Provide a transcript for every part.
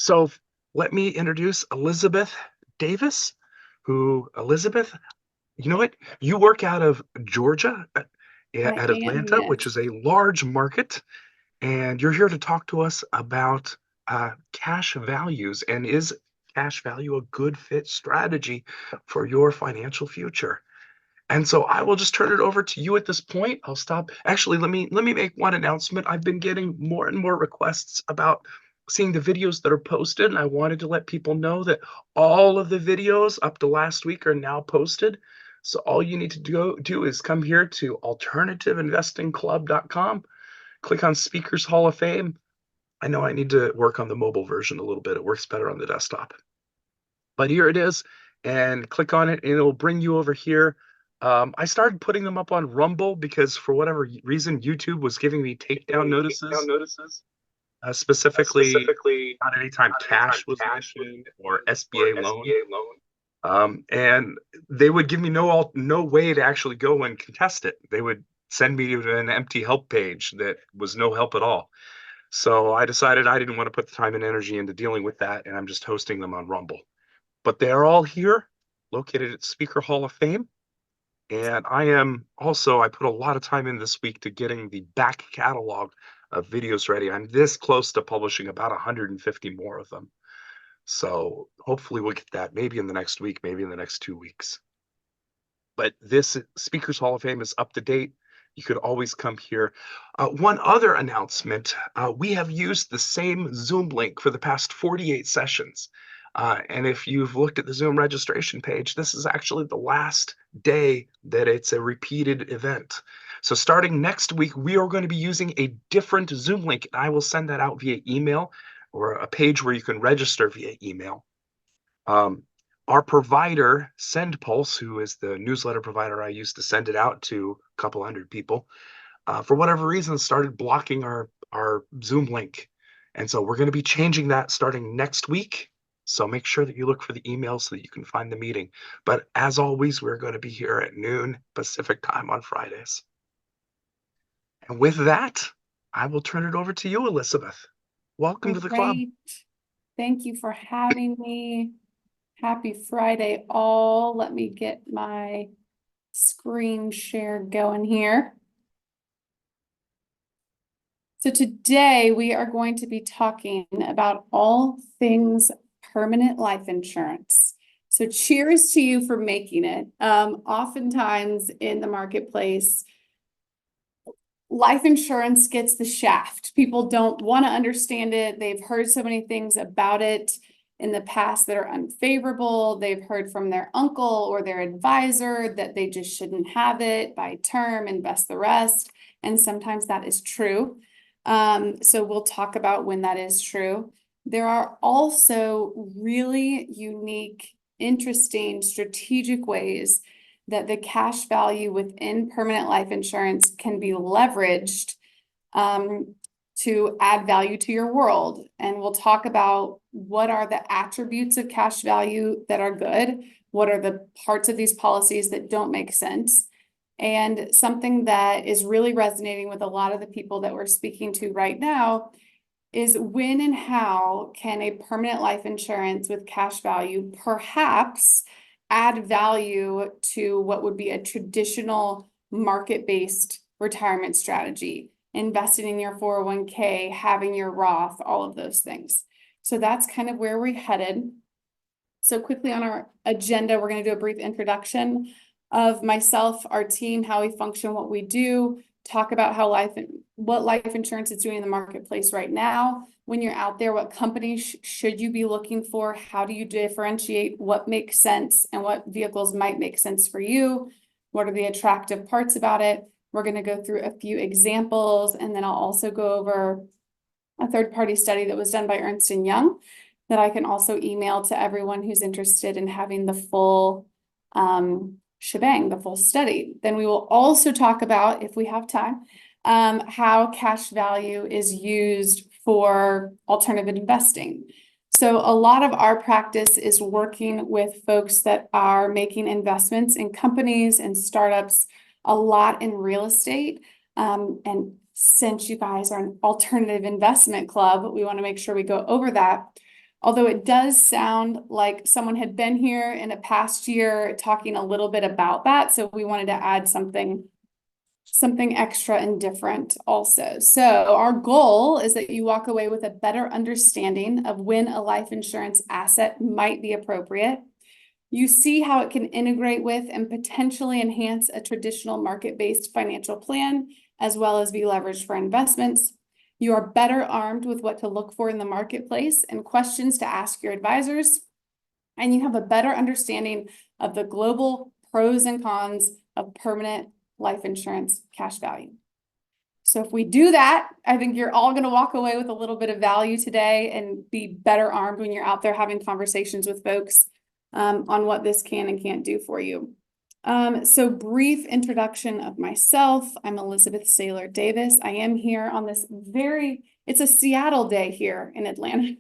So let me introduce Elizabeth Davis, Elizabeth, you know what? You work out of Georgia I at am, Atlanta, yes. which is a large market, and you're here to talk to us about cash values and is cash value a good fit strategy for your financial future? And so I will just turn it over to you at this point. I'll stop. Actually, let me make one announcement. I've been getting more and more requests about seeing the videos that are posted, and I wanted to let people know that all of the videos up to last week are now posted. So all you need to do is come here to alternativeinvestingclub.com, click on Speakers Hall of Fame. I know I need to work on the mobile version a little bit. It works better on the desktop. But here it is, and click on it, and it'll bring you over here. I started putting them up on Rumble because for whatever reason, YouTube was giving me takedown notices, specifically not anytime cash was mentioned or SBA loan. And they would give me no way to actually go and contest it. They would send me to an empty help page that was no help at all. So I decided I didn't want to put the time and energy into dealing with that, and I'm just hosting them on Rumble. But they are all here, located at Speaker Hall of Fame. And I put a lot of time in this week to getting the back catalog of videos ready. I'm this close to publishing about 150 more of them. So hopefully we'll get that maybe in the next week, maybe in the next 2 weeks. But this Speakers Hall of Fame is up to date. You could always come here. One other announcement, we have used the same Zoom link for the past 48 sessions. And if you've looked at the Zoom registration page, this is actually the last day that it's a repeated event. So starting next week, we are going to be using a different Zoom link. I will send that out via email or a page where you can register via email. Um, our provider, SendPulse, who is the newsletter provider I used to send it out to a couple hundred people, for whatever reason, started blocking our Zoom link. And so we're going to be changing that starting next week. So make sure that you look for the email so that you can find the meeting. But as always, we're going to be here at noon Pacific time on Fridays. And with that, I will turn it over to you, Elizabeth. Welcome to the club. Great. Thank you for having me. Happy Friday, all. Let me get my screen share going here. So today we are going to be talking about all things permanent life insurance. So cheers to you for making it. Oftentimes in the marketplace, life insurance gets the shaft. People don't want to understand it. They've heard so many things about it in the past that are unfavorable. They've heard from their uncle or their advisor that they just shouldn't have it, buy term, invest the rest. And sometimes that is true. So we'll talk about when that is true. There are also really unique, interesting, strategic ways that the cash value within permanent life insurance can be leveraged to add value to your world. And we'll talk about what are the attributes of cash value that are good, what are the parts of these policies that don't make sense. And something that is really resonating with a lot of the people that we're speaking to right now is when and how can a permanent life insurance with cash value perhaps add value to what would be a traditional market-based retirement strategy, investing in your 401k, having your Roth, all of those things. So that's kind of where we're headed. So quickly on our agenda, we're going to do a brief introduction of myself, our team, how we function, what we do, talk about how what life insurance is doing in the marketplace right now. When you're out there, what companies should you be looking for? How do you differentiate what makes sense and what vehicles might make sense for you? What are the attractive parts about it? We're going to go through a few examples, and then I'll also go over a third-party study that was done by Ernst & Young that I can also email to everyone who's interested in having the full shebang, the full study. Then we will also talk about, if we have time, how cash value is used for alternative investing. So a lot of our practice is working with folks that are making investments in companies and startups, a lot in real estate. And since you guys are an alternative investment club, we want to make sure we go over that. although it does sound like someone had been here in a past year talking a little bit about that. So we wanted to add something extra and different also. So our goal is that you walk away with a better understanding of when a life insurance asset might be appropriate. You see how it can integrate with and potentially enhance a traditional market-based financial plan, as well as be leveraged for investments. You are better armed with what to look for in the marketplace and questions to ask your advisors. And you have a better understanding of the global pros and cons of permanent life insurance cash value. So if we do that, I think you're all going to walk away with a little bit of value today and be better armed when you're out there having conversations with folks on what this can and can't do for you. So brief introduction of myself. I'm Elizabeth Saylor Davis. I am here on this it's a Seattle day here in Atlanta.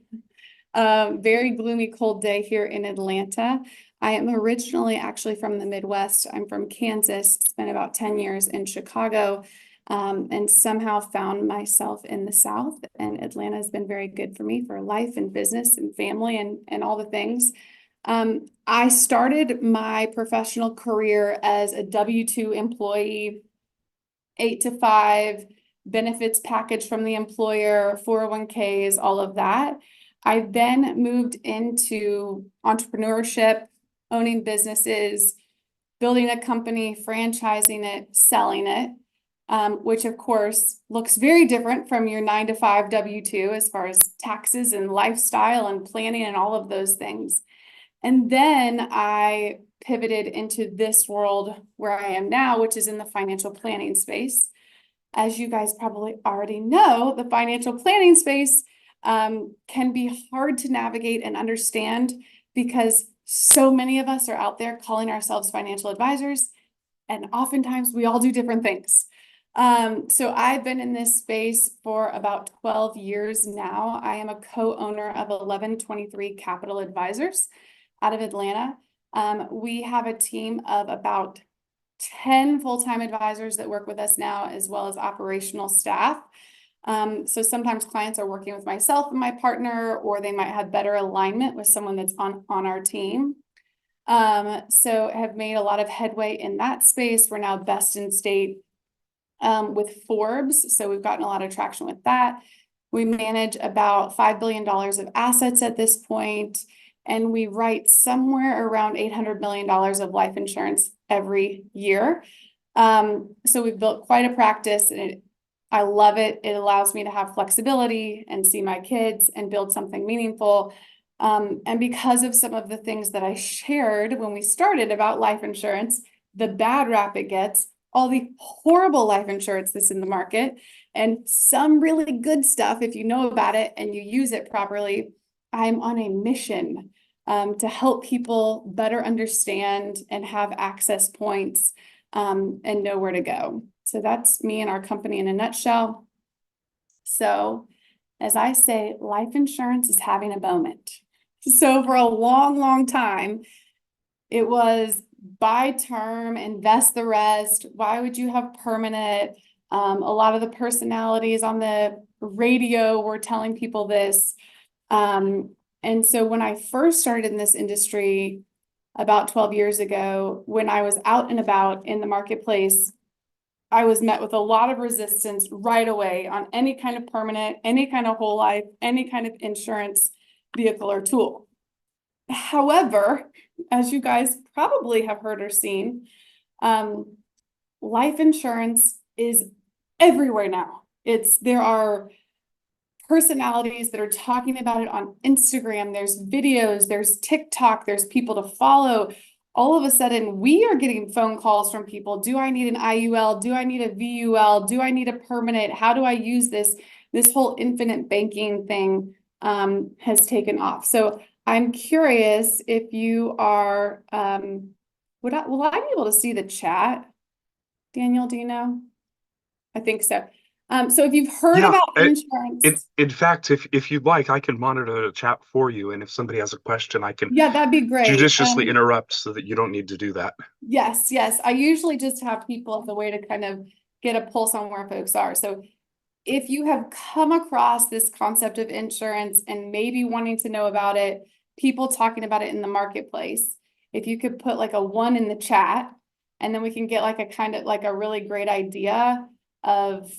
Very gloomy, cold day here in Atlanta. I am originally actually from the Midwest. I'm from Kansas, spent about 10 years in Chicago, and somehow found myself in the South. And Atlanta has been very good for me for life and business and family and all the things. I started my professional career as a W-2 employee, 8 to 5, benefits package from the employer, 401ks, all of that. I then moved into entrepreneurship, owning businesses, building a company, franchising it, selling it, which of course looks very different from your 9 to 5 W-2 as far as taxes and lifestyle and planning and all of those things. And then I pivoted into this world where I am now, which is in the financial planning space. As you guys probably already know, the financial planning space can be hard to navigate and understand because so many of us are out there calling ourselves financial advisors, and oftentimes we all do different things. So I've been in this space for about 12 years now. I am a co-owner of 1123 Capital Advisors out of Atlanta. We have a team of about 10 full-time advisors that work with us now, as well as operational staff. So sometimes clients are working with myself and my partner, or they might have better alignment with someone that's on our team. So have made a lot of headway in that space. We're now best in state with Forbes. So we've gotten a lot of traction with that. We manage about $5 billion of assets at this point, and we write somewhere around $800 million of life insurance every year. So we've built quite a practice, and I love it. It allows me to have flexibility and see my kids and build something meaningful. And because of some of the things that I shared when we started about life insurance, the bad rap it gets, all the horrible life insurance that's in the market, and some really good stuff if you know about it and you use it properly. I'm on a mission to help people better understand and have access points and know where to go. So that's me and our company in a nutshell. So as I say, life insurance is having a moment. So for a long, long time, it was buy term, invest the rest. Why would you have permanent? A lot of the personalities on the radio were telling people this. And so when I first started in this industry about 12 years ago, when I was out and about in the marketplace, I was met with a lot of resistance right away on any kind of permanent, any kind of whole life, any kind of insurance vehicle or tool. However, as you guys probably have heard or seen, life insurance is everywhere now. There are personalities that are talking about it on Instagram. There's videos, there's TikTok, there's people to follow. All of a sudden, we are getting phone calls from people. Do I need an IUL? Do I need a VUL? Do I need a permanent? How do I use this? This whole infinite banking thing has taken off. So I'm curious if you are, will I be able to see the chat? Daniel, do you know? I think so. So if you've heard about insurance. In fact, if you'd like, I can monitor the chat for you. And if somebody has a question, I can that'd be great. Judiciously interrupt so that you don't need to do that. Yes. I usually just have people as a way to kind of get a pulse on where folks are. So if you have come across this concept of insurance and maybe wanting to know about it, people talking about it in the marketplace, if you could put like a 1 in the chat, and then we can get like a kind of like a really great idea of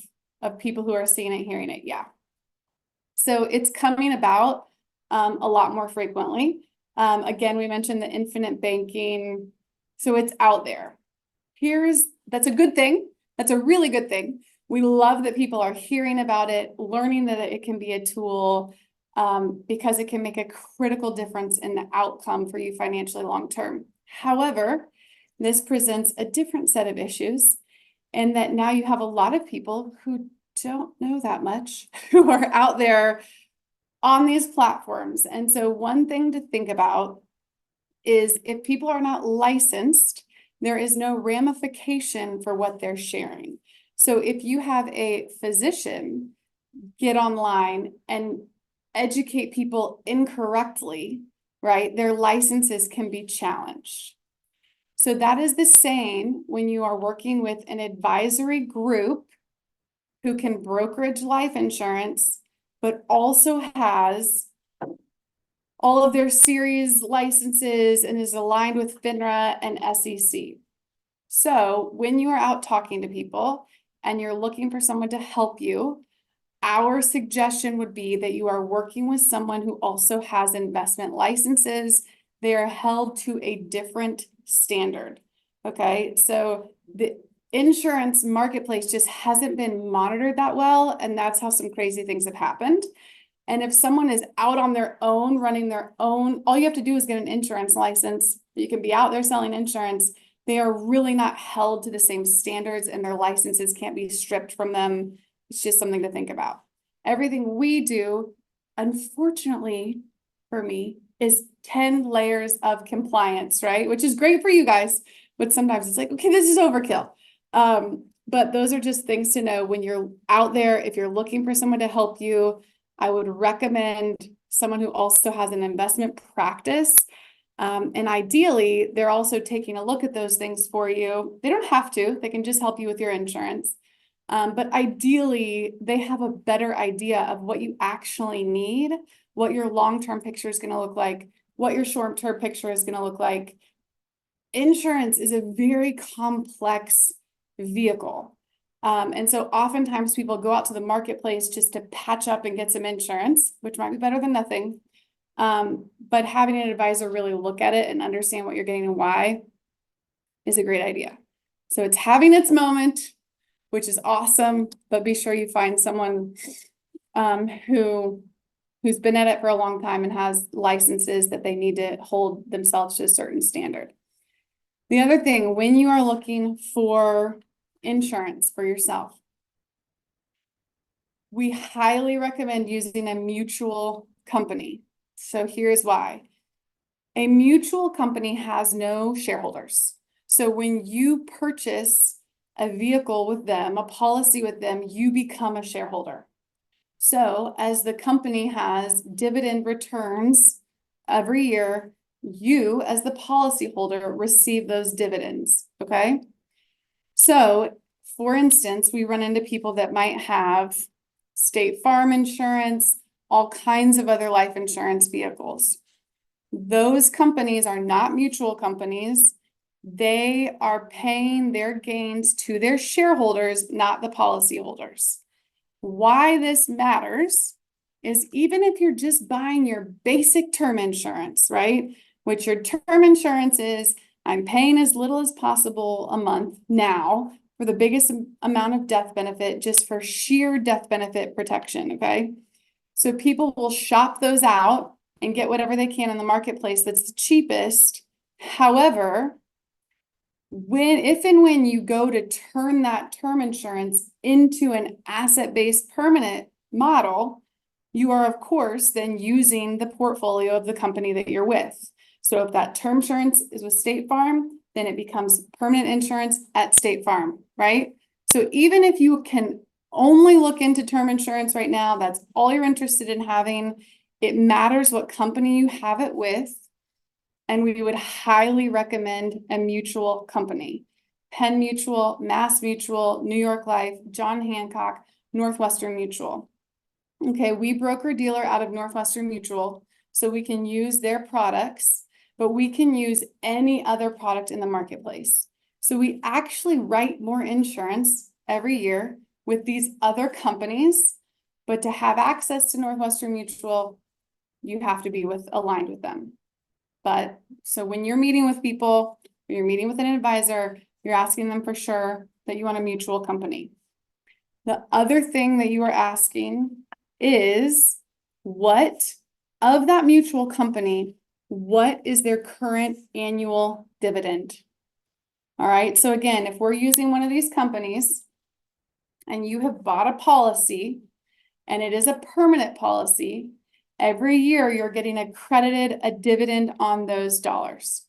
people who are seeing it, hearing it. Yeah. So it's coming about a lot more frequently. Again, we mentioned the infinite banking. So it's out there. That's a good thing. That's a really good thing. We love that people are hearing about it, learning that it can be a tool, because it can make a critical difference in the outcome for you financially long term. However, this presents a different set of issues, and that now you have a lot of people who don't know that much, who are out there on these platforms. And so one thing to think about is if people are not licensed, there is no ramification for what they're sharing. So if you have a physician get online and educate people incorrectly, right, their licenses can be challenged. So that is the same when you are working with an advisory group who can brokerage life insurance, but also has all of their series licenses and is aligned with FINRA and SEC. So when you are out talking to people and you're looking for someone to help you, our suggestion would be that you are working with someone who also has investment licenses. They are held to a different standard. Okay, so the insurance marketplace just hasn't been monitored that well, and that's how some crazy things have happened. And if someone is out on their own, running their own, all you have to do is get an insurance license. You can be out there selling insurance. They are really not held to the same standards, and their licenses can't be stripped from them. It's just something to think about. Everything we do, unfortunately for me, is 10 layers of compliance, right? Which is great for you guys, but sometimes it's like, okay, this is overkill. But those are just things to know when you're out there. If you're looking for someone to help you, I would recommend someone who also has an investment practice. And ideally, they're also taking a look at those things for you. They don't have to, they can just help you with your insurance. But ideally, they have a better idea of what you actually need, what your long-term picture is going to look like, what your short-term picture is going to look like. Insurance is a very complex vehicle. And so oftentimes people go out to the marketplace just to patch up and get some insurance, which might be better than nothing. But having an advisor really look at it and understand what you're getting and why is a great idea. So it's having its moment, which is awesome, but be sure you find someone who's been at it for a long time and has licenses that they need to hold themselves to a certain standard. The other thing, when you are looking for insurance for yourself, we highly recommend using a mutual company. So here's why. A mutual company has no shareholders. So when you purchase a vehicle with them, a policy with them, you become a shareholder. So as the company has dividend returns every year, you as the policyholder receive those dividends, okay? So for instance, we run into people that might have State Farm insurance, all kinds of other life insurance vehicles. Those companies are not mutual companies. They are paying their gains to their shareholders, not the policyholders. Why this matters is even if you're just buying your basic term insurance, right? Which your term insurance is, I'm paying as little as possible a month now for the biggest amount of death benefit, just for sheer death benefit protection, okay? So people will shop those out and get whatever they can in the marketplace that's the cheapest. However, if and when you go to turn that term insurance into an asset-based permanent model, you are, of course, then using the portfolio of the company that you're with. So if that term insurance is with State Farm, then it becomes permanent insurance at State Farm, right? So even if you can only look into term insurance right now, that's all you're interested in having, it matters what company you have it with. And we would highly recommend a mutual company. Penn Mutual, Mass Mutual, New York Life, John Hancock, Northwestern Mutual. Okay, we broker dealer out of Northwestern Mutual, so we can use their products, but we can use any other product in the marketplace. So we actually write more insurance every year with these other companies, but to have access to Northwestern Mutual, you have to be aligned with them. But so when you're meeting with people, when you're meeting with an advisor, you're asking them for sure that you want a mutual company. The other thing that you are asking is what of that mutual company, what is their current annual dividend? All right, so again, if we're using one of these companies and you have bought a policy and it is a permanent policy, every year you're getting accredited a dividend on those dollars.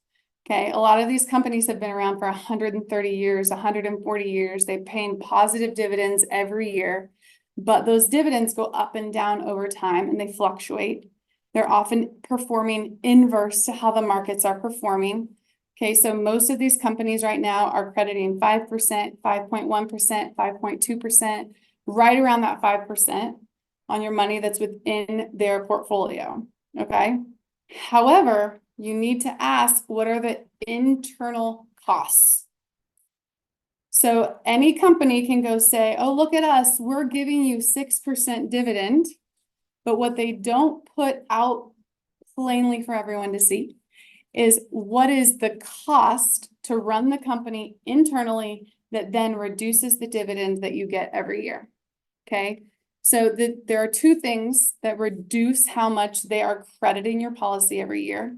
Okay, a lot of these companies have been around for 130 years, 140 years. They're paying positive dividends every year, but those dividends go up and down over time and they fluctuate. They're often performing inverse to how the markets are performing. Okay, so most of these companies right now are crediting 5%, 5.1%, 5.2%, right around that 5% on your money that's within their portfolio. Okay, however, you need to ask, what are the internal costs? So any company can go say, oh, look at us, we're giving you 6% dividend. But what they don't put out plainly for everyone to see is what is the cost to run the company internally that then reduces the dividend that you get every year. Okay. So there are two things that reduce how much they are crediting your policy every year.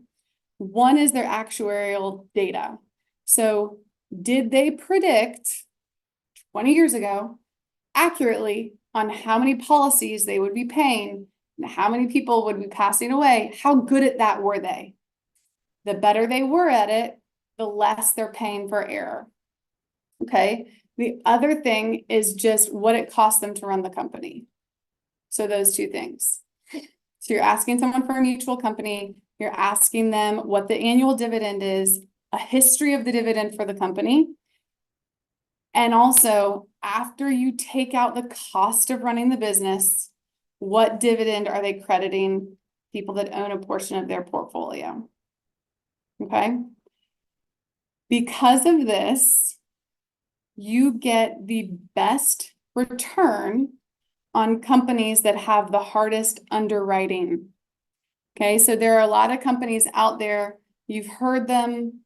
One is their actuarial data. So did they predict 20 years ago accurately on how many policies they would be paying and how many people would be passing away? How good at that were they? The better they were at it, the less they're paying for error. Okay. The other thing is just what it costs them to run the company. So those two things. So you're asking someone for a mutual company, you're asking them what the annual dividend is, a history of the dividend for the company. And also, after you take out the cost of running the business, what dividend are they crediting people that own a portion of their portfolio? Okay. Because of this, you get the best return on companies that have the hardest underwriting. Okay, so there are a lot of companies out there, you've heard them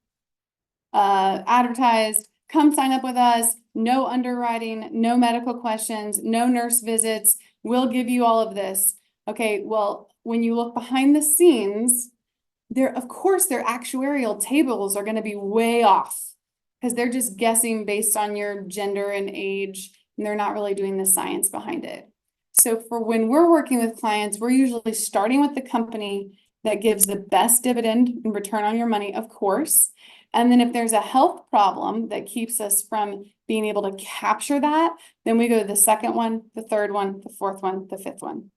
advertised, come sign up with us, no underwriting, no medical questions, no nurse visits, we'll give you all of this. Okay, well, when you look behind the scenes, of course, their actuarial tables are going to be way off because they're just guessing based on your gender and age, and they're not really doing the science behind it. So for when we're working with clients, we're usually starting with the company that gives the best dividend and return on your money, of course. And then if there's a health problem that keeps us from being able to capture that, then we go to the second one, the third one, the fourth one, the fifth one.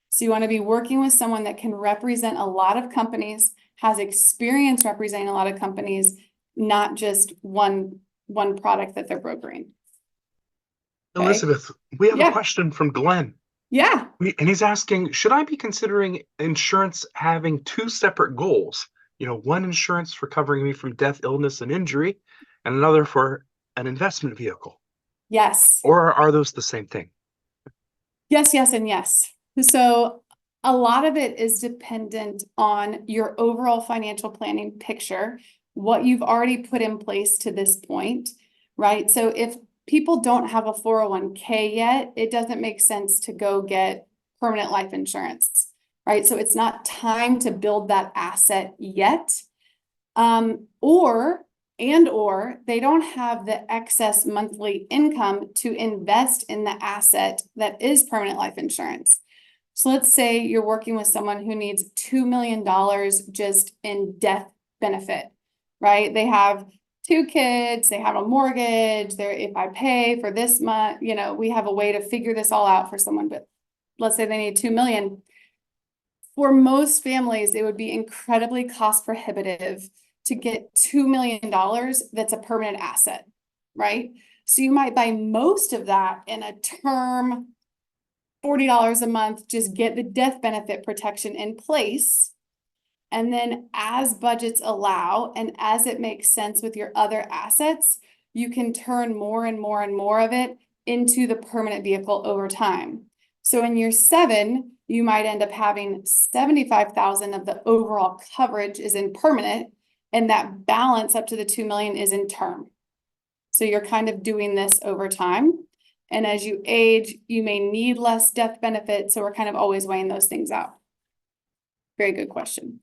So you want to be working with someone that can represent a lot of companies, has experience representing a lot of companies, not just one product that they're brokering. Okay. Elizabeth, we have a question from Glenn. Yeah. And he's asking, should I be considering insurance having two separate goals? You know, one insurance for covering me from death, illness, and injury, and another for an investment vehicle. Yes. Or are those the same thing? Yes, yes, and yes. So a lot of it is dependent on your overall financial planning picture, what you've already put in place to this point, right? So if people don't have a 401k yet, it doesn't make sense to go get permanent life insurance, right? So it's not time to build that asset yet. Or they don't have the excess monthly income to invest in the asset that is permanent life insurance. So let's say you're working with someone who needs $2 million just in death benefit, right? They have 2 kids, they have a mortgage, if I pay for this month, you know, we have a way to figure this all out for someone, but let's say they need 2 million. For most families, it would be incredibly cost prohibitive to get $2 million that's a permanent asset, right? So you might buy most of that in a term $40 a month, just get the death benefit protection in place. And then as budgets allow, and as it makes sense with your other assets, you can turn more and more and more of it into the permanent vehicle over time. So in year 7, you might end up having 75,000 of the overall coverage is in permanent, and that balance up to the 2 million is in term. So you're kind of doing this over time. And as you age, you may need less death benefit. So we're kind of always weighing those things out. Very good question.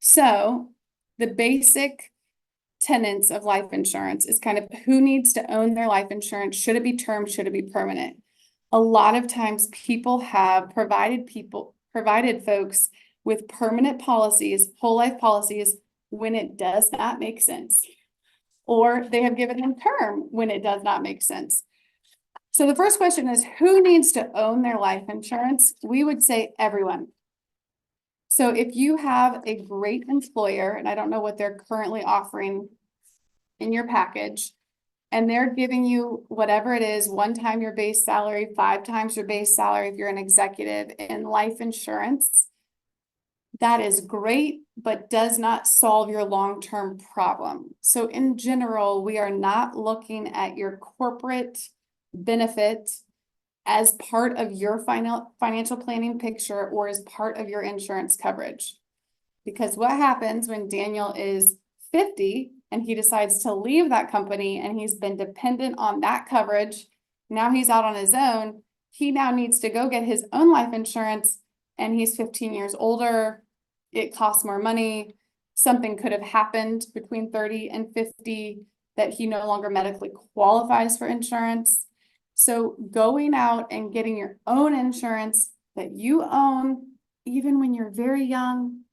So the basic tenets of life insurance is kind of who needs to own their life insurance. Should it be term? Should it be permanent? A lot of times people have provided folks with permanent policies, whole life policies, when it does not make sense. Or they have given them term when it does not make sense. So the first question is, who needs to own their life insurance? We would say everyone. So if you have a great employer, and I don't know what they're currently offering in your package, and they're giving you whatever it is, 1 time your base salary, 5 times your base salary if you're an executive in life insurance, that is great, but does not solve your long-term problem. So in general, we are not looking at your corporate benefit as part of your financial planning picture or as part of your insurance coverage. Because what happens when Daniel is 50 and he decides to leave that company and he's been dependent on that coverage, now he's out on his own, he now needs to go get his own life insurance and he's 15 years older, it costs more money, something could have happened between 30 and 50 that he no longer medically qualifies for insurance. So going out and getting your own insurance that you own, even when you're very young,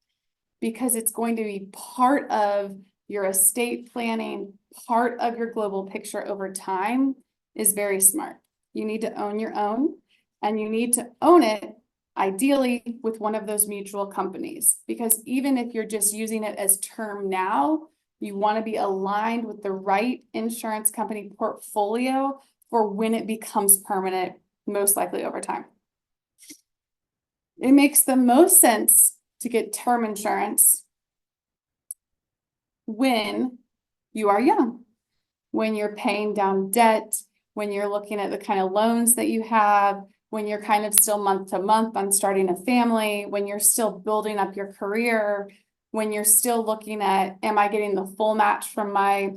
because it's going to be part of your estate planning, part of your global picture over time, is very smart. You need to own your own, and you need to own it ideally with one of those mutual companies, because even if you're just using it as term now, you want to be aligned with the right insurance company portfolio for when it becomes permanent, most likely over time. It makes the most sense to get term insurance when you are young, when you're paying down debt, when you're looking at the kind of loans that you have, when you're kind of still month to month on starting a family, when you're still building up your career, when you're still looking at, am I getting the full match from my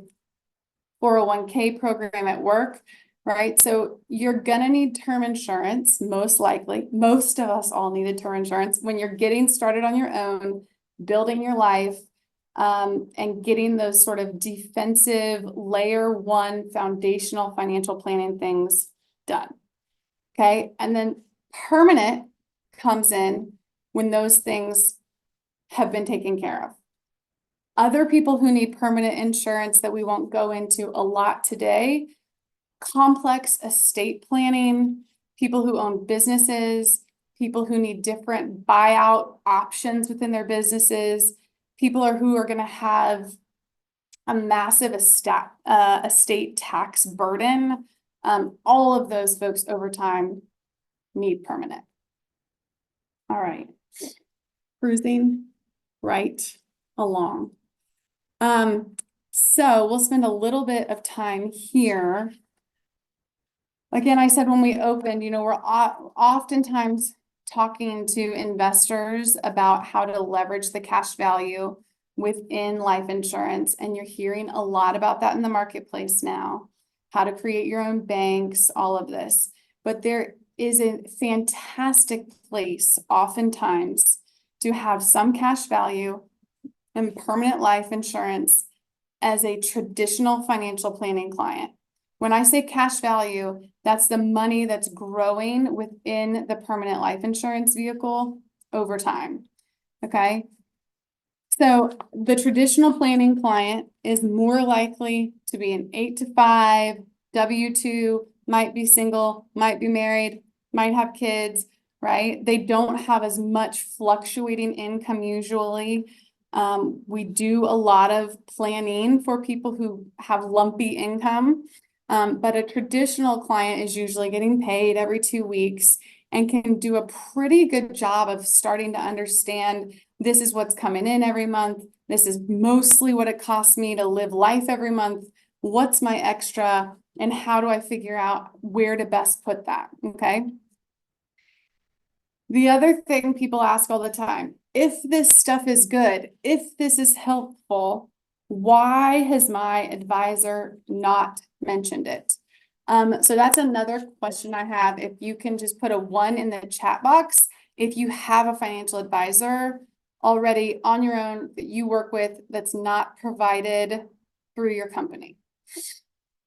401k program at work, right? So you're gonna need term insurance, most likely. Most of us all needed term insurance when you're getting started on your own, building your life, and getting those sort of defensive layer 1 foundational financial planning things done. Okay, and then permanent comes in when those things have been taken care of. Other people who need permanent insurance that we won't go into a lot today, complex estate planning, people who own businesses, people who need different buyout options within their businesses, people who are going to have a massive estate tax burden. All of those folks over time need permanent. All right, cruising right along. So we'll spend a little bit of time here. Again, I said when we opened, we're oftentimes talking to investors about how to leverage the cash value within life insurance, and you're hearing a lot about that in the marketplace now. How to create your own banks, all of this. But there is a fantastic place oftentimes to have some cash value and permanent life insurance as a traditional financial planning client. When I say cash value, that's the money that's growing within the permanent life insurance vehicle over time, okay? So the traditional planning client is more likely to be an 8 to 5, W-2, might be single, might be married, might have kids, right? They don't have as much fluctuating income usually. We do a lot of planning for people who have lumpy income. But a traditional client is usually getting paid every 2 weeks and can do a pretty good job of starting to understand this is what's coming in every month. This is mostly what it costs me to live life every month. What's my extra and how do I figure out where to best put that? Okay. The other thing people ask all the time, if this stuff is good, if this is helpful, why has my advisor not mentioned it? So that's another question I have. If you can just put a 1 in the chat box, if you have a financial advisor already on your own that you work with that's not provided through your company.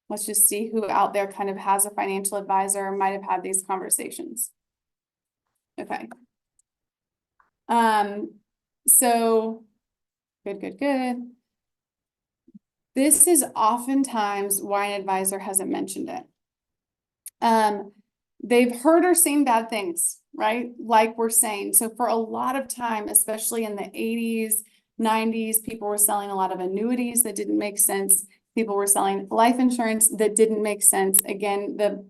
Let's just see who out there kind of has a financial advisor or might have had these conversations. Okay. So good. This is oftentimes why an advisor hasn't mentioned it. They've heard or seen bad things, right? Like we're saying. So for a lot of time, especially in the 80s, 90s, people were selling a lot of annuities that didn't make sense. People were selling life insurance that didn't make sense. Again, the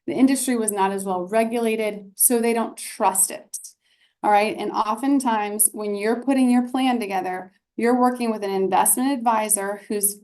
industry was not as well regulated, so they don't trust it. All right. And oftentimes when you're putting your plan together, you're working with an investment advisor who's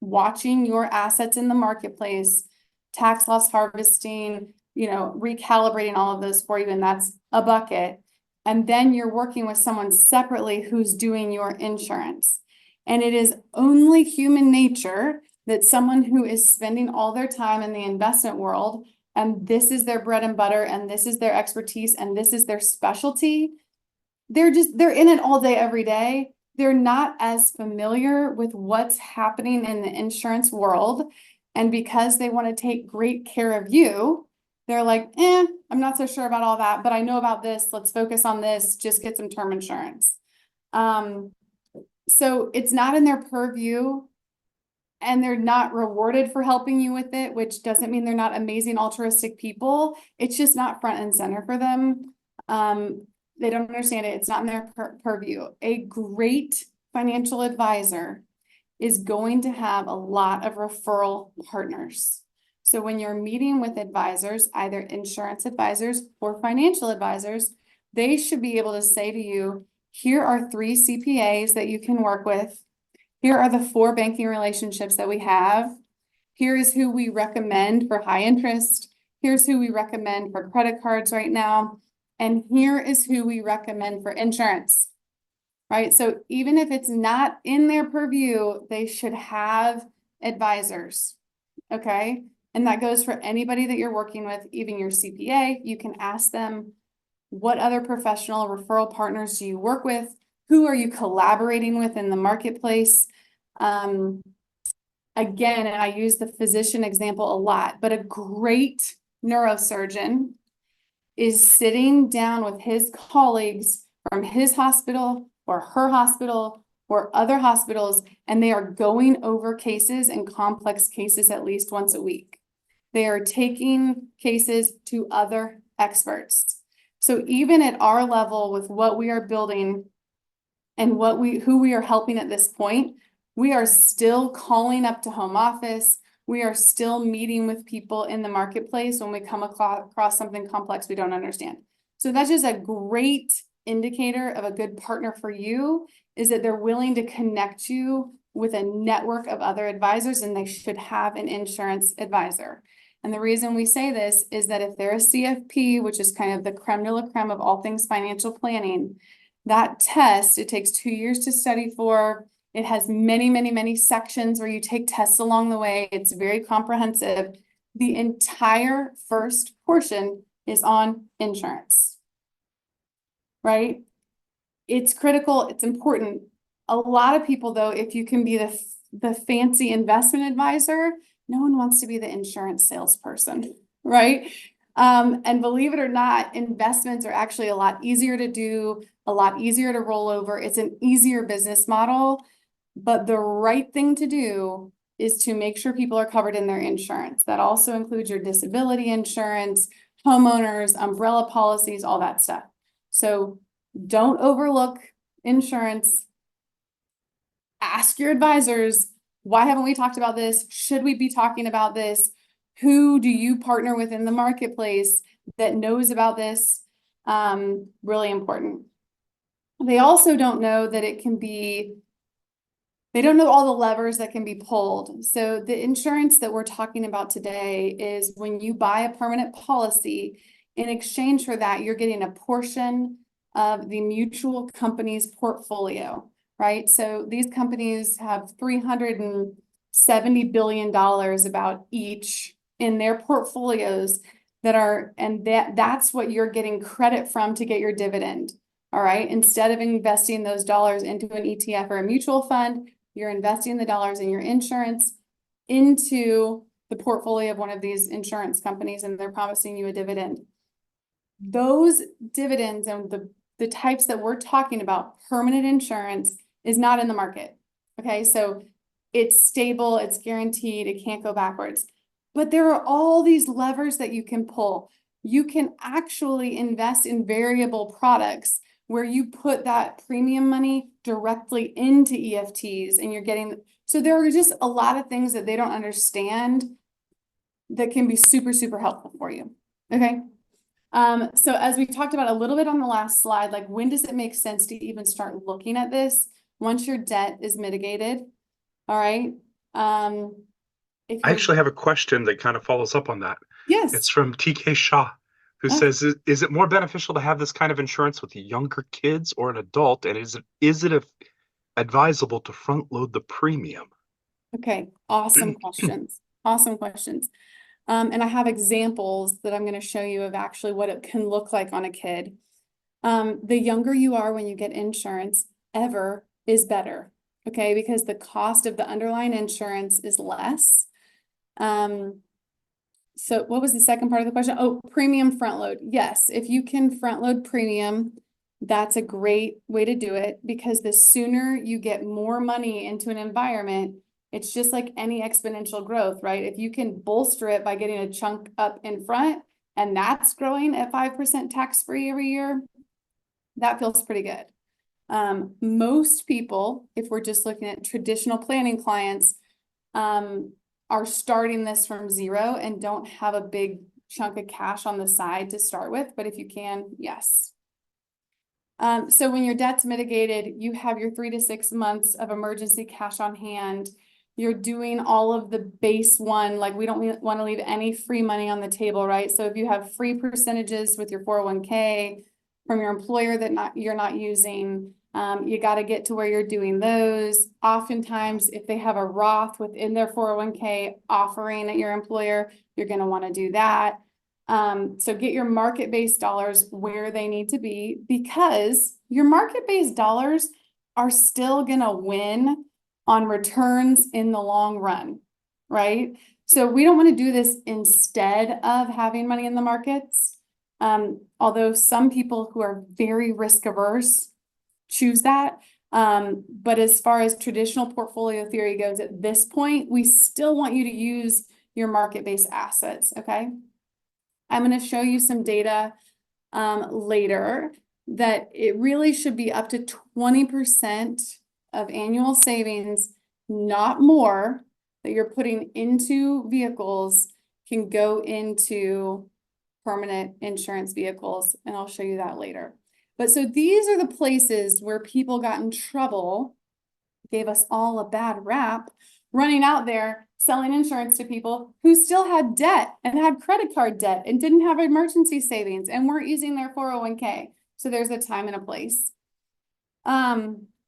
watching your assets in the marketplace, tax loss harvesting, recalibrating all of those for you. And that's a bucket. And then you're working with someone separately who's doing your insurance. And it is only human nature that someone who is spending all their time in the investment world, and this is their bread and butter, and this is their expertise, and this is their specialty, they're in it all day, every day. They're not as familiar with what's happening in the insurance world. And because they want to take great care of you, they're like, I'm not so sure about all that, but I know about this. Let's focus on this. Just get some term insurance. So it's not in their purview, and they're not rewarded for helping you with it, which doesn't mean they're not amazing altruistic people. It's just not front and center for them. They don't understand it. It's not in their purview. A great financial advisor is going to have a lot of referral partners. So when you're meeting with advisors, either insurance advisors or financial advisors, they should be able to say to you, here are 3 CPAs that you can work with. Here are the 4 banking relationships that we have. Here is who we recommend for high interest. Here's who we recommend for credit cards right now. And here is who we recommend for insurance, right? So even if it's not in their purview, they should have advisors, okay? And that goes for anybody that you're working with, even your CPA. You can ask them, what other professional referral partners do you work with? Who are you collaborating with in the marketplace? Again, and I use the physician example a lot, but a great neurosurgeon is sitting down with his colleagues from his hospital or her hospital or other hospitals, and they are going over cases and complex cases at least once a week. They are taking cases to other experts. So even at our level with what we are building and who we are helping at this point, we are still calling up to home office. We are still meeting with people in the marketplace when we come across something complex we don't understand. So that's just a great indicator of a good partner for you, is that they're willing to connect you with a network of other advisors, and they should have an insurance advisor. And the reason we say this is that if they're a CFP, which is kind of the creme de la creme of all things financial planning, that test, it takes 2 years to study for. It has many sections where you take tests along the way. It's very comprehensive. The entire first portion is on insurance, right? It's critical. It's important. A lot of people, though, if you can be the fancy investment advisor, no one wants to be the insurance salesperson, right? And believe it or not, investments are actually a lot easier to do, a lot easier to roll over. It's an easier business model. But the right thing to do is to make sure people are covered in their insurance. That also includes your disability insurance, homeowners, umbrella policies, all that stuff. So don't overlook insurance. Ask your advisors, why haven't we talked about this? Should we be talking about this? Who do you partner with in the marketplace that knows about this? Really important. They also don't know that they don't know all the levers that can be pulled. So the insurance that we're talking about today is when you buy a permanent policy, in exchange for that, you're getting a portion of the mutual company's portfolio, right? So these companies have $370 billion about each in their portfolios that's what you're getting credit from to get your dividend. All right. Instead of investing those dollars into an ETF or a mutual fund, you're investing the dollars in your insurance into the portfolio of one of these insurance companies, and they're promising you a dividend. Those dividends and the types that we're talking about, permanent insurance, is not in the market. Okay, so it's stable, it's guaranteed, it can't go backwards. But there are all these levers that you can pull. You can actually invest in variable products where you put that premium money directly into EFTs and you're getting, so there are just a lot of things that they don't understand that can be super, super helpful for you. Okay. So as we talked about a little bit on the last slide, like when does it make sense to even start looking at this? Once your debt is mitigated. All right. I actually have a question that kind of follows up on that. Yes. It's from TK Shah, who says, is it more beneficial to have this kind of insurance with younger kids or an adult? And is it advisable to front load the premium? Okay, awesome questions. Awesome questions. And I have examples that I'm going to show you of actually what it can look like on a kid. The younger you are when you get insurance ever is better. Okay, because the cost of the underlying insurance is less. So what was the second part of the question? Oh, premium front load. Yes, if you can front load premium, that's a great way to do it, because the sooner you get more money into an environment, it's just like any exponential growth, right? If you can bolster it by getting a chunk up in front and that's growing at 5% tax-free every year, that feels pretty good. Most people, if we're just looking at traditional planning clients, are starting this from zero and don't have a big chunk of cash on the side to start with. But if you can, yes. So when your debt's mitigated, you have your 3 to 6 months of emergency cash on hand. You're doing all of the base one, like we don't want to leave any free money on the table, right? So if you have free percentages with your 401k from your employer that you're not using, you got to get to where you're doing those. Oftentimes, if they have a Roth within their 401k offering at your employer, you're going to want to do that. So get your market-based dollars where they need to be, because your market-based dollars are still going to win on returns in the long run, right? So we don't want to do this instead of having money in the markets. Although some people who are very risk averse choose that. But as far as traditional portfolio theory goes at this point, we still want you to use your market-based assets, okay? I'm going to show you some data later that it really should be up to 20% of annual savings, not more, that you're putting into vehicles can go into permanent insurance vehicles, and I'll show you that later. But so these are the places where people got in trouble, gave us all a bad rap, running out there selling insurance to people who still had debt and had credit card debt and didn't have emergency savings and weren't using their 401k. So there's a time and a place.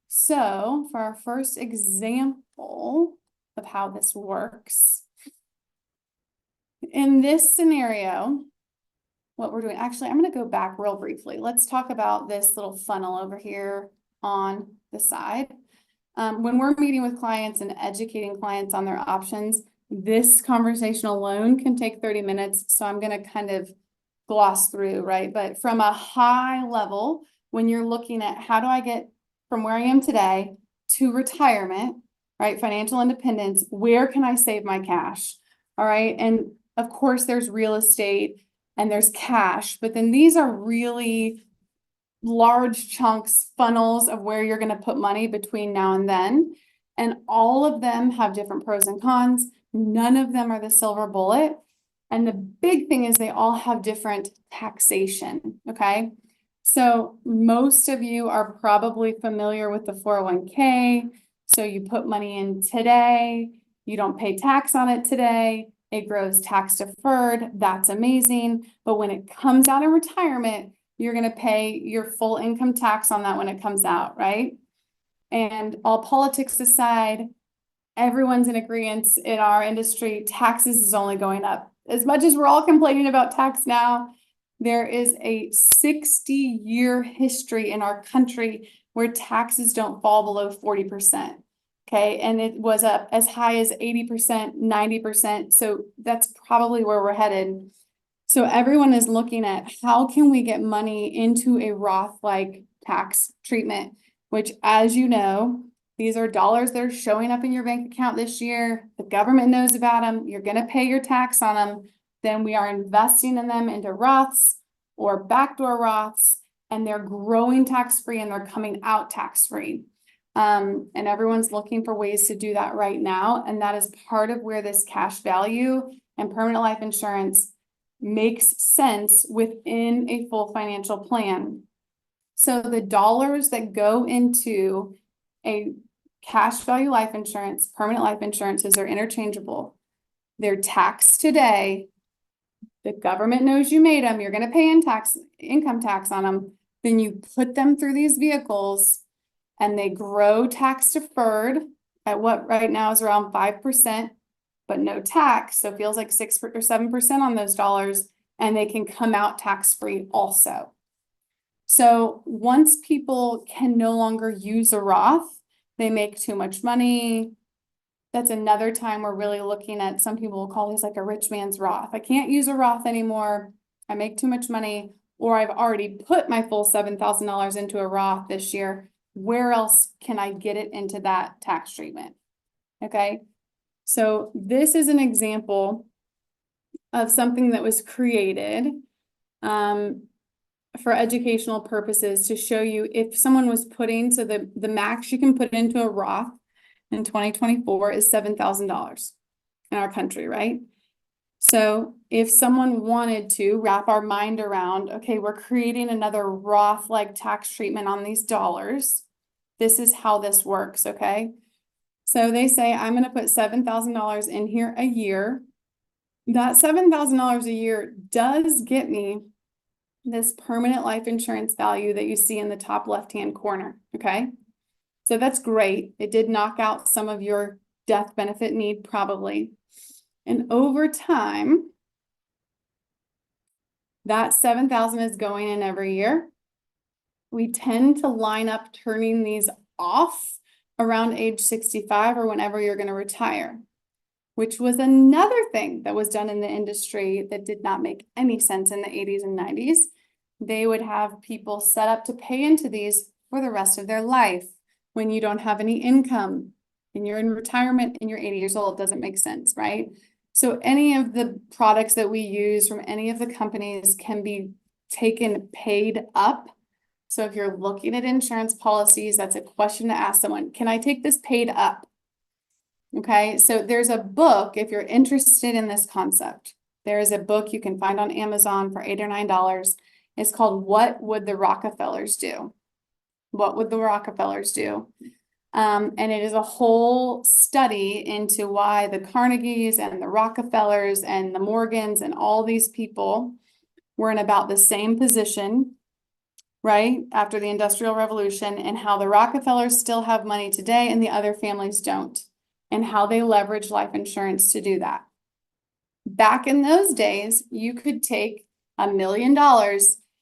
So for our first example of how this works, in this scenario, what we're doing, actually, I'm going to go back real briefly. Let's talk about this little funnel over here on the side. When we're meeting with clients and educating clients on their options, this conversation alone can take 30 minutes. So I'm going to kind of gloss through, right? But from a high level, when you're looking at how do I get from where I am today to retirement, right? Financial independence, where can I save my cash? All right. And of course, there's real estate and there's cash, but then these are really large chunks, funnels of where you're going to put money between now and then. And all of them have different pros and cons. None of them are the silver bullet. And the big thing is they all have different taxation, okay? So most of you are probably familiar with the 401k. So you put money in today, you don't pay tax on it today, it grows tax deferred, that's amazing. But when it comes out in retirement, you're gonna pay your full income tax on that when it comes out, right? And all politics aside, everyone's in agreement in our industry, taxes is only going up. As much as we're all complaining about tax now, there is a 60-year history in our country where taxes don't fall below 40%. Okay, and it was up as high as 80%, 90%. So that's probably where we're headed. So everyone is looking at how can we get money into a Roth-like tax treatment, which, as you know, these are dollars that are showing up in your bank account this year. The government knows about them. You're going to pay your tax on them. Then we are investing in them into Roths or backdoor Roths, and they're growing tax-free and they're coming out tax-free. And everyone's looking for ways to do that right now. And that is part of where this cash value and permanent life insurance makes sense within a full financial plan. So the dollars that go into a cash value life insurance, permanent life insurances are interchangeable. They're taxed today. The government knows you made them. You're going to pay income tax on them. Then you put them through these vehicles and they grow tax deferred at what right now is around 5%, but no tax. So it feels like 6 or 7% on those dollars, and they can come out tax-free also. So once people can no longer use a Roth, they make too much money. That's another time we're really looking at, some people will call this like a rich man's Roth. I can't use a Roth anymore. I make too much money, or I've already put my full $7,000 into a Roth this year. Where else can I get it into that tax treatment? Okay. So this is an example of something that was created for educational purposes to show you if someone was putting, so the max you can put into a Roth in 2024 is $7,000 in our country, right? So if someone wanted to wrap our mind around, okay, we're creating another Roth-like tax treatment on these dollars, this is how this works, okay? So they say, I'm going to put $7,000 in here a year. That $7,000 a year does get me this permanent life insurance value that you see in the top left-hand corner, okay? So that's great. It did knock out some of your death benefit need probably. And over time, that $7,000 is going in every year. We tend to line up turning these off around age 65 or whenever you're going to retire, which was another thing that was done in the industry that did not make any sense in the 80s and 90s. They would have people set up to pay into these for the rest of their life when you don't have any income and you're in retirement and you're 80 years old. It doesn't make sense, right? So any of the products that we use from any of the companies can be taken paid up. So if you're looking at insurance policies, that's a question to ask someone. Can I take this paid up? Okay, so there's a book, if you're interested in this concept, there is a book you can find on Amazon for $8 or $9. It's called What Would the Rockefellers Do? What would the Rockefellers do? And it is a whole study into why the Carnegies and the Rockefellers and the Morgans and all these people were in about the same position, right, after the Industrial Revolution, and how the Rockefellers still have money today and the other families don't, and how they leverage life insurance to do that. Back in those days, you could take $1 million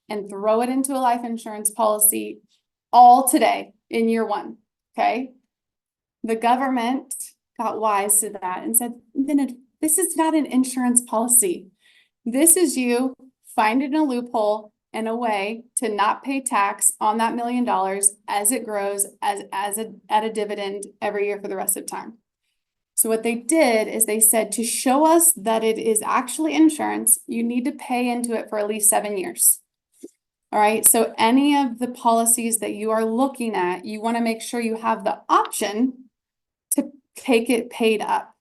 and throw it into a life insurance policy all today in year one, okay? The government got wise to that and said, this is not an insurance policy. This is you finding a loophole and a way to not pay tax on that $1 million as it grows at a dividend every year for the rest of time. So what they did is they said, to show us that it is actually insurance, you need to pay into it for at least 7 years. All right, so any of the policies that you are looking at, you want to make sure you have the option to take it paid up,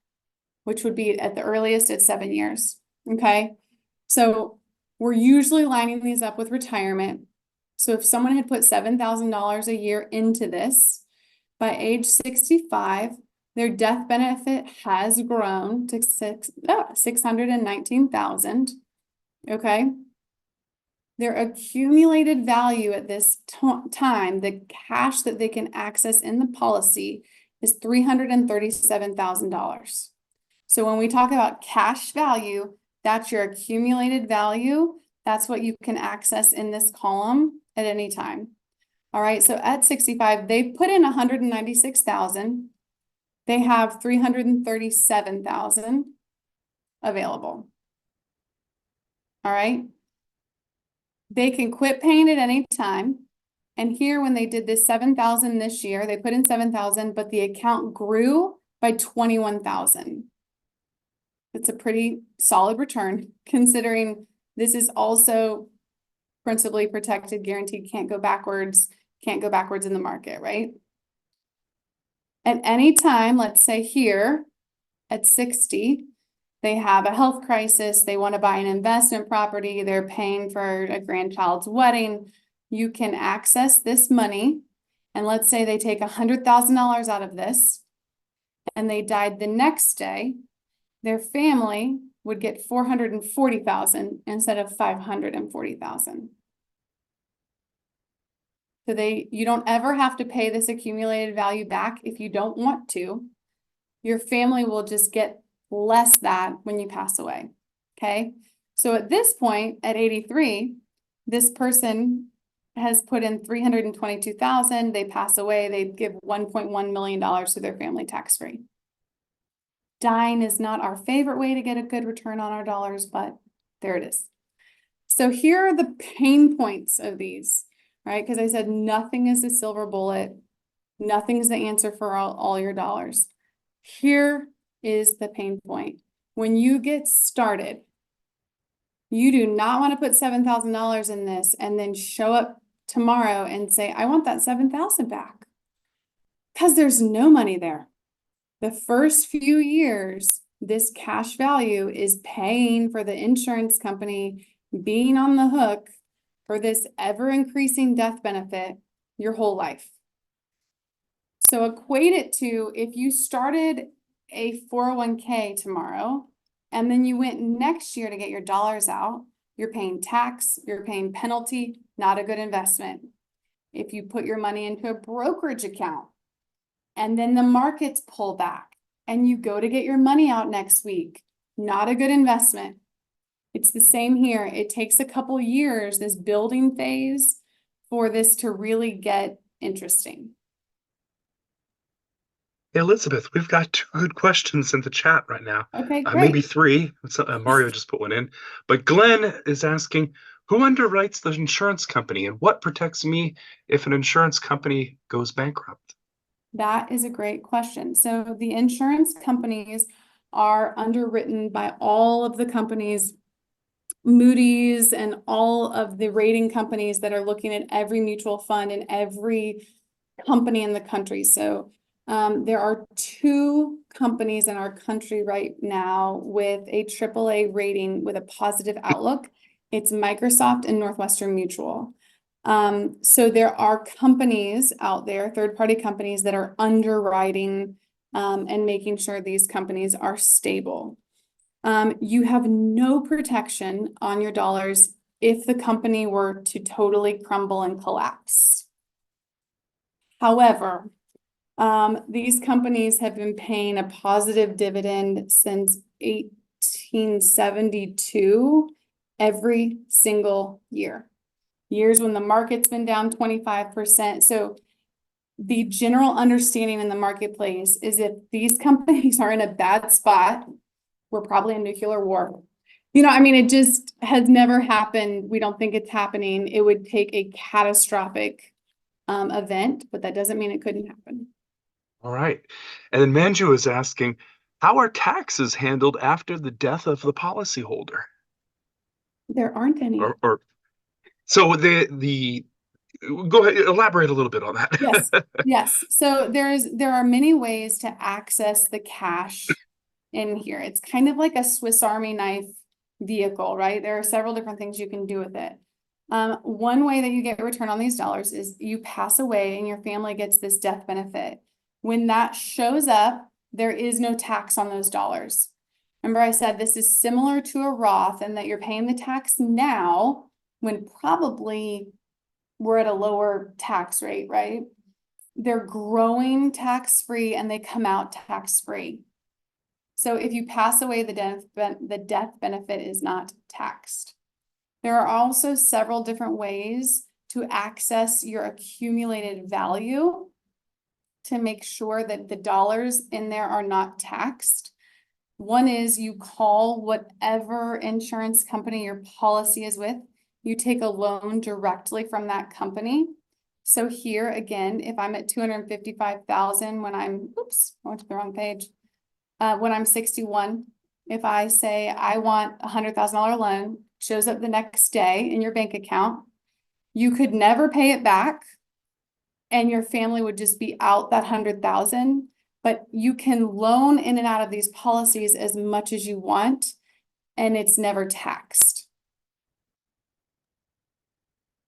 which would be at the earliest at 7 years. Okay. So we're usually lining these up with retirement. So if someone had put $7,000 a year into this, by age 65, their death benefit has grown to 619,000. Okay. Their accumulated value at this time, the cash that they can access in the policy, is $337,000. So when we talk about cash value, that's your accumulated value. That's what you can access in this column at any time. All right, so at 65, they put in 196,000. They have 337,000 available. All right. They can quit paying at any time. And here, when they did this 7,000 this year, they put in 7,000, but the account grew by 21,000. It's a pretty solid return, considering this is also principally protected, guaranteed, can't go backwards in the market, right? At any time, let's say here at 60, they have a health crisis, they want to buy an investment property, they're paying for a grandchild's wedding, you can access this money. And let's say they take $100,000 out of this and they died the next day, their family would get 440,000 instead of 540,000. So you don't ever have to pay this accumulated value back if you don't want to. Your family will just get less that when you pass away. Okay. So at this point, at 83, this person has put in 322,000. They pass away. They give $1.1 million to their family tax-free. Dying is not our favorite way to get a good return on our dollars, but there it is. So here are the pain points of these, right? Because I said nothing is a silver bullet. Nothing is the answer for all your dollars. Here is the pain point. When you get started, you do not want to put $7,000 in this and then show up tomorrow and say, I want that 7,000 back. Because there's no money there. The first few years, this cash value is paying for the insurance company being on the hook for this ever-increasing death benefit your whole life. So equate it to if you started a 401k tomorrow, and then you went next year to get your dollars out, you're paying tax, you're paying penalty, not a good investment. If you put your money into a brokerage account, and then the markets pull back, and you go to get your money out next week, not a good investment. It's the same here. It takes a couple years, this building phase, for this to really get interesting. Elizabeth, we've got 2 good questions in the chat right now. Okay, great. Maybe 3. Mario just put one in. But Glenn is asking, who underwrites the insurance company and what protects me if an insurance company goes bankrupt? That is a great question. So the insurance companies are underwritten by all of the companies, Moody's and all of the rating companies that are looking at every mutual fund and every company in the country. So there are 2 companies in our country right now with a AAA rating with a positive outlook. It's Microsoft and Northwestern Mutual. So there are companies out there, third-party companies that are underwriting and making sure these companies are stable. You have no protection on your dollars if the company were to totally crumble and collapse. However, these companies have been paying a positive dividend since 1872 every single year. Years when the market's been down 25%. So the general understanding in the marketplace is if these companies are in a bad spot, we're probably in nuclear war. I mean, it just has never happened. We don't think it's happening. It would take a catastrophic event, but that doesn't mean it couldn't happen. All right. And then Manju is asking, how are taxes handled after the death of the policyholder? There aren't any. So go ahead, elaborate a little bit on that. Yes. So there are many ways to access the cash in here. It's kind of like a Swiss Army knife vehicle, right? There are several different things you can do with it. One way that you get a return on these dollars is you pass away and your family gets this death benefit. When that shows up, there is no tax on those dollars. Remember I said this is similar to a Roth and that you're paying the tax now when probably we're at a lower tax rate, right? They're growing tax-free and they come out tax-free. So if you pass away, the death benefit is not taxed. There are also several different ways to access your accumulated value to make sure that the dollars in there are not taxed. One is you call whatever insurance company your policy is with. You take a loan directly from that company. So here again, if I'm at 255,000 when I'm, oops, I went to the wrong page. When I'm 61, if I say I want a $100,000 loan, shows up the next day in your bank account, you could never pay it back and your family would just be out that 100,000, but you can loan in and out of these policies as much as you want and it's never taxed.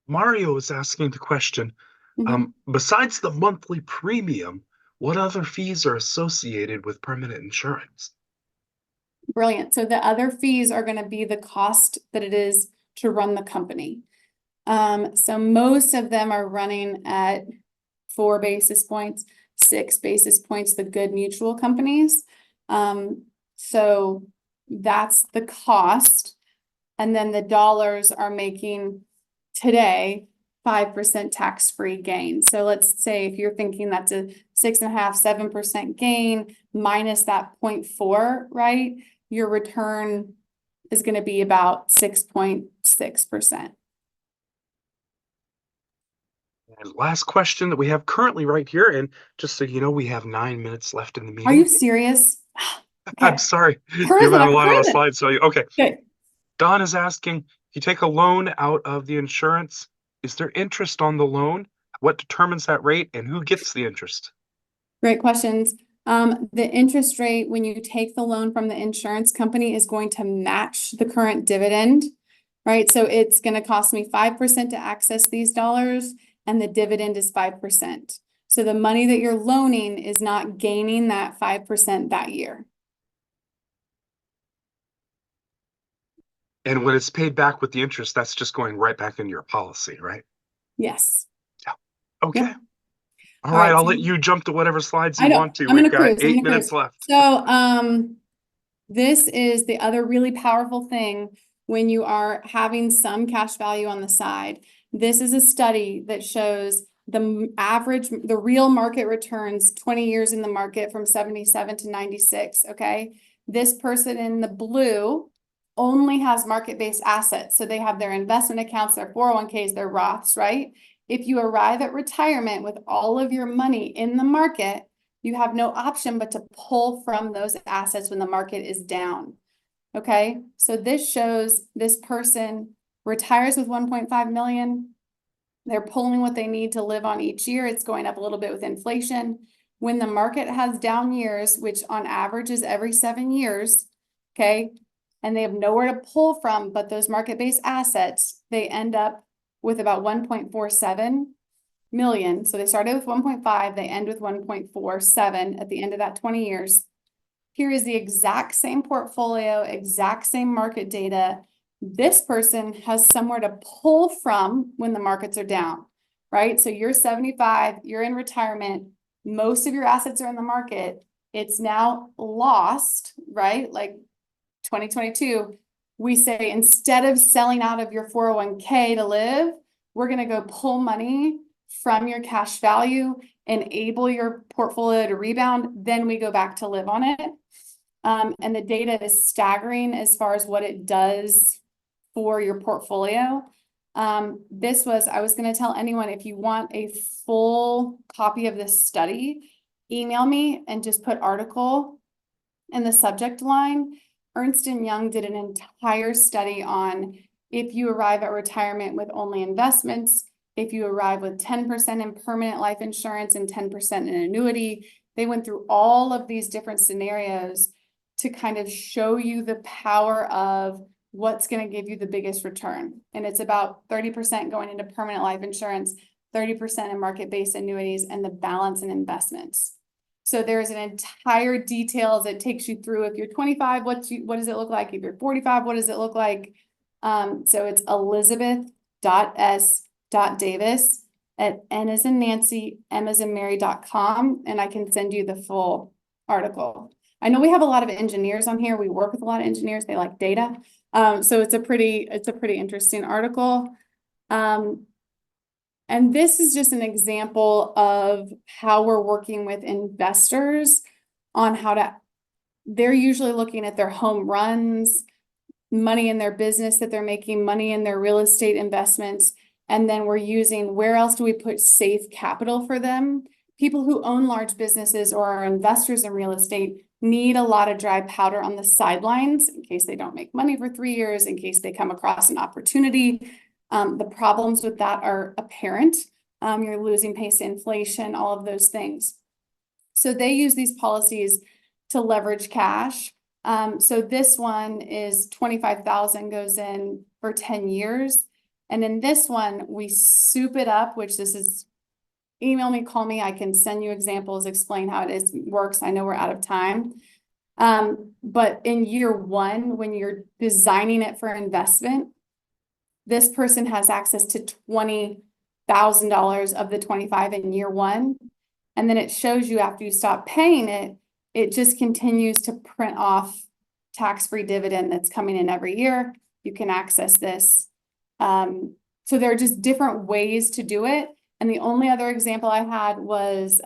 Mario is asking the question, Mhm. besides the monthly premium, what other fees are associated with permanent insurance? Brilliant. So the other fees are going to be the cost that it is to run the company. So most of them are running at 4 basis points, 6 basis points, the good mutual companies. So that's the cost. And then the dollars are making today 5% tax-free gain. So let's say if you're thinking that's a 6.5, 7% gain minus that 0.4, right? Your return is going to be about 6.6%. And last question that we have currently right here, and just so you know, we have 9 minutes left in the meeting. Are you serious? I'm Okay. sorry. Frozen, You have a I'm lot of frozen. slides, so okay. Okay. Don is asking, you take a loan out of the insurance, is there interest on the loan? What determines that rate and who gets the interest? Great questions. The interest rate when you take the loan from the insurance company is going to match the current dividend, right? So it's going to cost me 5% to access these dollars and the dividend is 5%. So the money that you're loaning is not gaining that 5% that year. And when it's paid back with the interest, that's just going right back into your policy, right? Yes. Yeah. Okay. Yep. All right, right, I'll so let you jump to whatever slides I you know want to. I'm We've gonna got cruise. 8 minutes left. So this is the other really powerful thing when you are having some cash value on the side. This is a study that shows the real market returns 20 years in the market from 77 to 96, okay? This person in the blue only has market-based assets. So they have their investment accounts, their 401ks, their Roths, right? If you arrive at retirement with all of your money in the market, you have no option but to pull from those assets when the market is down. Okay, so this shows this person retires with 1.5 million. They're pulling what they need to live on each year. It's going up a little bit with inflation. When the market has down years, which on average is every 7 years, okay, and they have nowhere to pull from but those market-based assets, they end up with about 1.47 million. So they started with 1.5, they end with 1.47 at the end of that 20 years. Here is the exact same portfolio, exact same market data. This person has somewhere to pull from when the markets are down, right? So you're 75, you're in retirement, most of your assets are in the market. It's now lost, right? Like 2022, we say instead of selling out of your 401k to live, we're going to go pull money from your cash value, enable your portfolio to rebound, then we go back to live on it. And the data is staggering as far as what it does for your portfolio. I was going to tell anyone, if you want a full copy of this study, email me and just put article in the subject line. Ernst & Young did an entire study on if you arrive at retirement with only investments, if you arrive with 10% in permanent life insurance and 10% in annuity. They went through all of these different scenarios to kind of show you the power of what's going to give you the biggest return. And it's about 30% going into permanent life insurance, 30% in market-based annuities, and the balance in investments. So there's an entire details that takes you through. If you're 25, what does it look like? If you're 45, what does it look like? So it's elizabeth.s.davis@N as in Nancy, M as in Mary.com, and I can send you the full article. I know we have a lot of engineers on here. We work with a lot of engineers. They like data. So it's a pretty interesting article. And this is just an example of how we're working with investors on they're usually looking at their home runs, money in their business that they're making, money in their real estate investments. And then we're using, where else do we put safe capital for them? People who own large businesses or are investors in real estate need a lot of dry powder on the sidelines in case they don't make money for 3 years, in case they come across an opportunity. The problems with that are apparent. You're losing pace to inflation, all of those things. So they use these policies to leverage cash. So this one is 25,000 goes in for 10 years. And in this one, we soup it up, which this is, email me, call me. I can send you examples, explain how it works. I know we're out of time. But in year one, when you're designing it for investment, this person has access to $20,000 of the 25 in year one. And then it shows you after you stop paying it, it just continues to print off tax-free dividend that's coming in every year. You can access this. So there are just different ways to do it. And the only other example I had was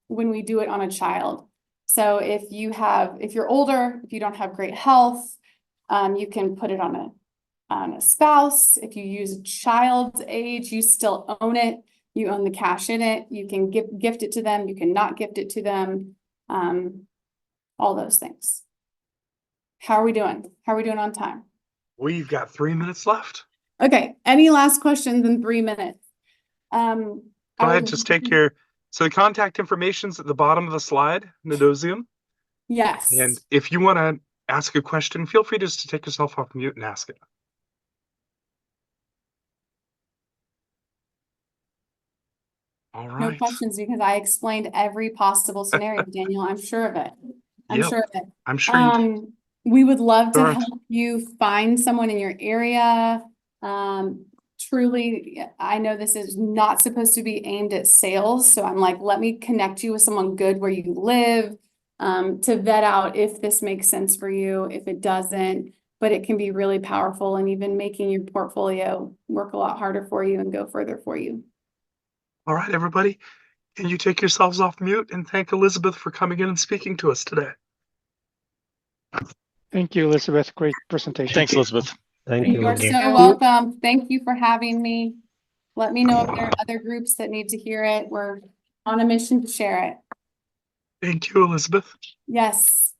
when we do it on a child. So if you're older, if you don't have great health, you can put it on a spouse. If you use a child's age, you still own it. You own the cash in it. You can gift it to them. You can not gift it to them. All those things. How are we doing? How are we doing on time? We've got 3 minutes left. Okay. Any last questions in 3 minutes? Go ahead, just take your, so the contact information's at the bottom of the slide, Nadosium. Yes. And if you want to ask a question, feel free just to take yourself off mute and ask it. All right. No questions because I explained every possible scenario, Daniel. I'm sure of it. I'm Yep, sure of it. I'm sure you did. We would love to Sure. help you find someone in your area. Truly, I know this is not supposed to be aimed at sales. So I'm like, let me connect you with someone good where you live, to vet out if this makes sense for you, if it doesn't, but it can be really powerful and even making your portfolio work a lot harder for you and go further for you. All right, everybody. Can you take yourselves off mute and thank Elizabeth for coming in and speaking to us today? Thank you, Elizabeth. Great presentation. Thanks, Elizabeth. Thank You you. are so welcome. Thank you for having me. Let me know if there are other groups that need to hear it. We're on a mission to share it. Thank you, Elizabeth. Yes.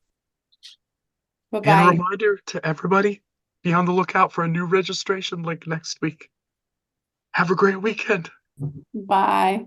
And a Bye-bye. reminder to everybody, be on the lookout for a new registration link next week. Have a great weekend. Bye.